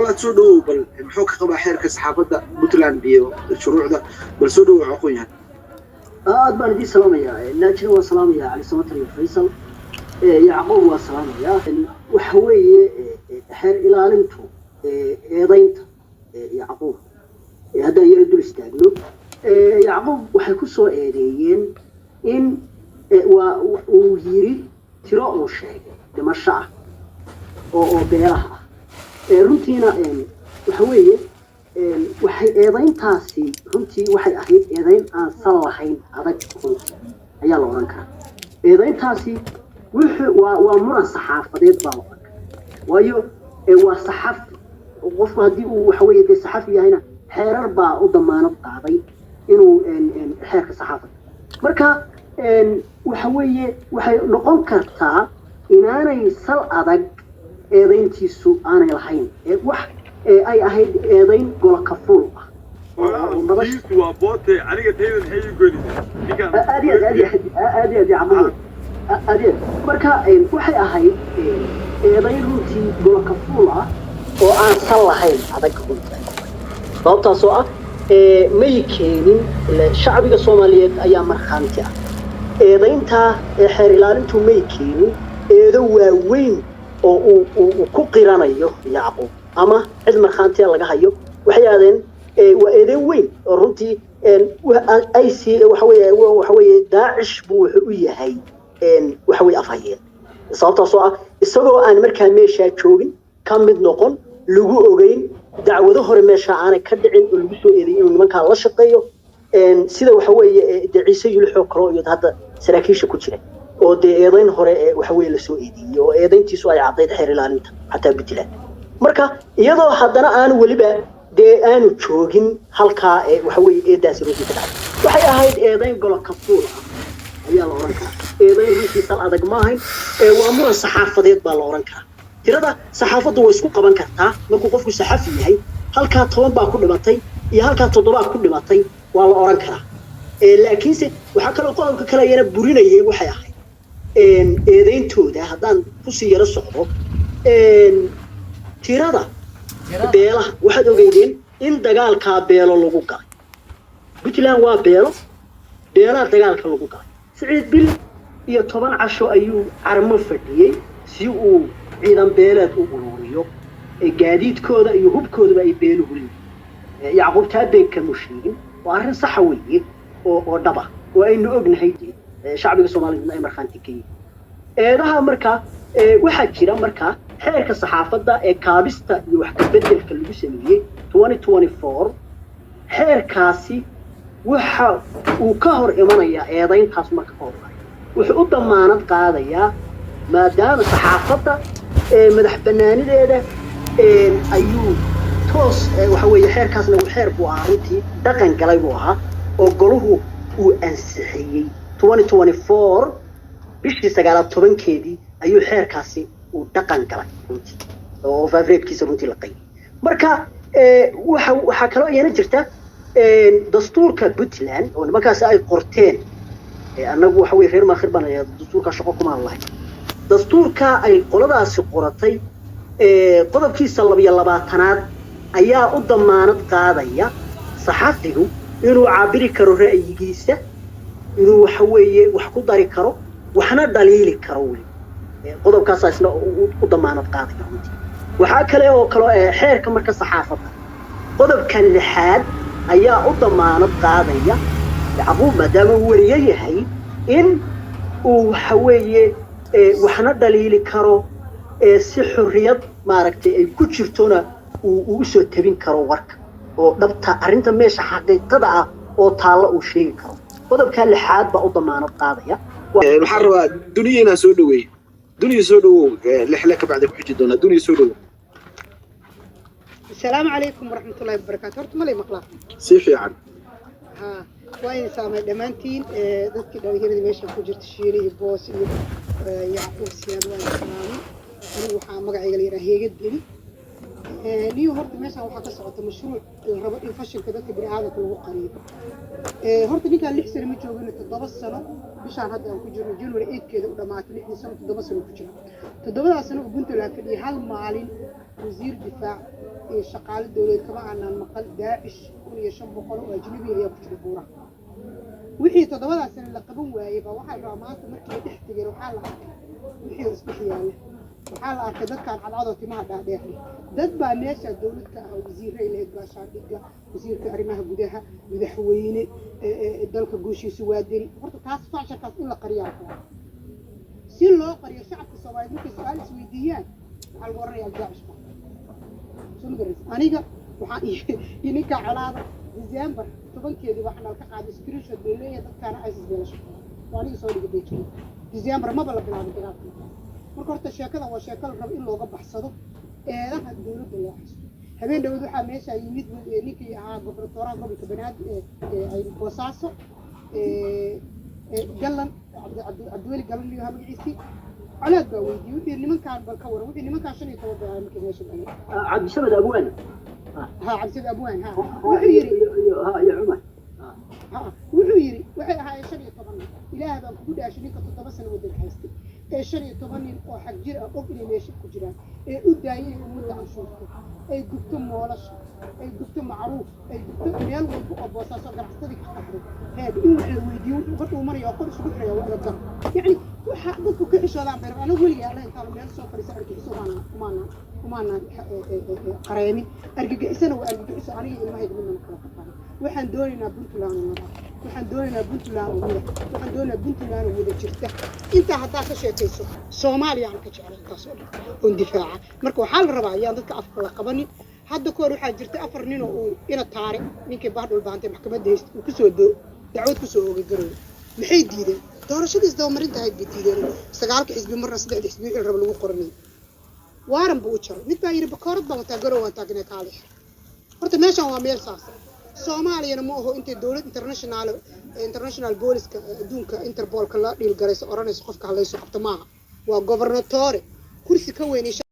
الله تسودو بالمحوك قبل حركة صحافة بطلان بيو الشروع ده بالسودو عقويها أدبر دي سلامية ناجر وسلامية على سمطري فيصل يعقوب وسلامية وحوي حر إلى أنتو ضينت يعقوب هذا يرد الاستعمال يعقوب وحكسوا إيديين إن ويري تراء الشيء دمشق أو بيرها runtiina waxa weeye waxay eedayntaasi runtii waxay ahayd eedayn aan sal lahayn adag runtii ayaa la oran karaa eedayntaasi waa muran saxaafadeed baa la oran karaa waayo waa saxafi qofku haddii uu waxa weeye dee saxafi yahayna xeerar baa u damaanad qaaday inuu xeerka saxaafada marka waxa weeye waxay noqon kartaa inaanay sal adag eedayntiisu aanay lahayn wax ay ahayd eedayn gola kafuul ah waa bootay aniga taydan hay gooni marka waxay ahayd eedayn runtii gola kafuul ah oo aan sal lahayn adag runtii sababtaasoo ah may keenin shacbiga Soomaaliyeed ayaa markhaanti ah eedaynta xeer ilaalintu may keenin eedo waaweyn oo ku qiranayo Yacquub ama cid markhaantiya laga hayo waxay aadeen waa eedayn weyn oo runtii ay si waxa weeye Daacish buu wuxuu u yahay waxa weeye afhayeen sababtaasoo ah isagoo aan markaa meesha joogin ka mid noqon lagu ogeyn dacwado hore meesha aanay ka dhicin oo lagu soo eedeeyay inuu nimanka la shaqeeyo sida waxa weeye Ciise Yulxo karo iyo hadda saraakiisha ku jira oo eedayn hore waxa weeye la soo eedeeyay oo eedayntiisu ay cadayd xeer ilaalinta xataa Puntland marka iyadoo haddana aan waliba aanu joogin halka waxa weeye eedaasi runtii ka dhacday waxay ahayd eedayn golo kafuul ayaa la oran karaa eedayn runtii sal adag ma ahayn waa muran saxaafadeed baa la oran karaa tirada saxaafaddu way isku qaban kartaa markuu qofku saxafi yahay halka 10 baa ku dhimatay iyo halka 7 ku dhimatay waa la oran karaa laakiinse waxa kale oo qodobka kale yana burinayay waxay ahayd eedayntooda haddaan ku sii yara socdo tirada beelaha waxaad ogeydeen in dagaalka beelo lagu galay Puntland waa beelaha dagaalka lagu galay Siciid Bil iyo 10 casho ayuu carmo fadhiyay si uu ciidan beeleed u ururiyo gaadiidkooda iyo hubkooda ay beeluhu leeyihiin Yacquub taabeen ka mushiin waa arrin sax weeye oo dhaba oo aynu ognahay shacbiga Soomaaliyeed ay markhaanti ka yihiin eedaha marka waxa jira marka xeerka saxaafadda kaabista iyo wax ka bedelka lagu sameeyay 2024 xeerkaasi waxa uu ka hor imanaya eedayntaas marka hor wuxuu u damaanad qaadayaa maadaama saxaafadda madax banaanideeda ayuu toos waxa weeye xeerkaasna uu xeer buu ahaa runtii dhaqan galay buu ahaa oo goluhu uu ansixiyay 2024 bishii 19keedii ayuu xeerkaasi uu dhaqan galay runtii oo faafreedkiisa runtii la qeeyay marka waxa kale oo iyana jirta dastuurka Puntland oo nimankaas ay qorteen anagu waxa weeye reer maakhir baan dastuurka shaqo kuma lahayn dastuurka ay qoladaasi qoratay qodobkiisa 22aad ayaa u damaanad qaadaya saxafigu inuu cabiri karo ra'yigiisa inuu waxa weeye wax ku dari karo waxna dhaliili karo qodobkaas isna u damaanad qaadaya waxa kale oo xeerka marka saxaafadda qodobka 6 ayaa u damaanad qaadaya Yacquub maadaama uu wariyahay in uu waxa weeye waxna dhaliili karo si xurriyad maaragtay ay ku jirtona uu u soo tabin karo warka oo dhabta arrinta meesha xaqiiqada ah oo taalo uu sheegi karo qodobka 6 baa u damaanad qaadaya waxaan rabaa duniyana soo dhaweey duniya soo dhawow lixle ka bacda ku xiji doona duniya soo dhawow السلام عليكم ورحمة الله وبركاته هرت مالي مقلاق si fiican ها وين سامي دمانتين dadkii dhalinyarada meesha ku jirta shiiri boos iyo Yacquub Siyaad waa salaami waxa magacayga la yiraahdo heegad geli niyo horta meesha waxa ka socota mashruuc la rabo in fashilka dadka bini'aadamka lagu qariyo horta ninkaan 6 sano ma joogin 7 sano bishaan hadda aan ku jirno January 8keeda u dhamaatay 6 sano 7 sano ku jiro 7 sano Puntland fadhiyay hal maalin wasiir difaac shaqaale dowladeed kama aanan maqal daacish 1500 oo ajnabi ah ku jira buuraha wixii 7 sano la qaban waayay ba waxa la maanta markii dhex tigay waxa la arkay wixii isku xiyaale waxa la arkay dadkan cadcado timaha dhaadheer dad baa meesha dowladka ah wasiiray leed baashaadhiga wasiirka arrimaha gudaha madaxweyne dalka guushiisu waa diri horta taas faashakaas in la qariyaa si loo qariyo shacabka Soomaaliyeed markay su'aal isweydiiyaan waxa lagu waraya daacish aniga waxaan ininka calaada December 10keedii waxaan ka qaaday screenshot leeyahay dadkana ISIS beelasho waaniga soo dhigay beejkii December ma bala bilaabay dagaalka marka horta sheekada waa sheekada rab in looga baxsado eedaha dowladda loo haysto habeen dhawad waxaa meesha yimid ninkii ahaa gobernatoraha gobolka Banaadir ay Boosaaso galan Cabdiweli galan iyo magaciisi calaad baa weydiiyay wixii nimankaan bal ka waran wixii nimankaan 15 baa markii meesha galay عبد السمد أبوان ها عبد السمد أبوان ها وحيري ها يا عمر ها وحيري وحي هاي 15 إلى هذا كل عشرين كتب سنة ودي الحيستي 15 oo xaq jir ah oo inay meesha ku jiraan ee u daayay ummadda anshuurta ay gubto moolash ay gubto macruuf ay gubto meel walba oo boosaaso ganacsatada ka qaxday heed in wax la weydiiyo qofku marayo qol isku xiraya waa dadka yani waxa dadku ka xishoodaan beer ana waliga Allah inta meel soo fadhiisa arkiiso umaana qareemi argagixisana waa argagixiso aniga ilmahayga midna kala qabtaan waxaan doonaynaa Puntland waxaan doonaynaa Puntland waxaan doonaynaa Puntland wada jirta inta hadda ka sheekayso Soomaaliya aan ka jeclay taas oo difaaca marka waxa la rabaa ayaan dadka afka la qabanin hadda koor waxa jirta 4 nin oo ina taare ninkii baadhul baantay maxkamadda hayst ku soo dacwad ku soo oogay garow maxay diideen doorashadiis dawmarinta ay diideen sagaalka xisbi marna 3 xisbi wixii rab lagu qoranay waaran buu jaray mid baa yiri bakoorad baa ta garow aan taagnaa kaalix horta meeshan waa meel saas Soomaaliya ma aho inta dawlad international police adduunka Interpol ka la dhil garayso oranayso qofka halayso qabta maaha waa gobernatore kursi ka weyn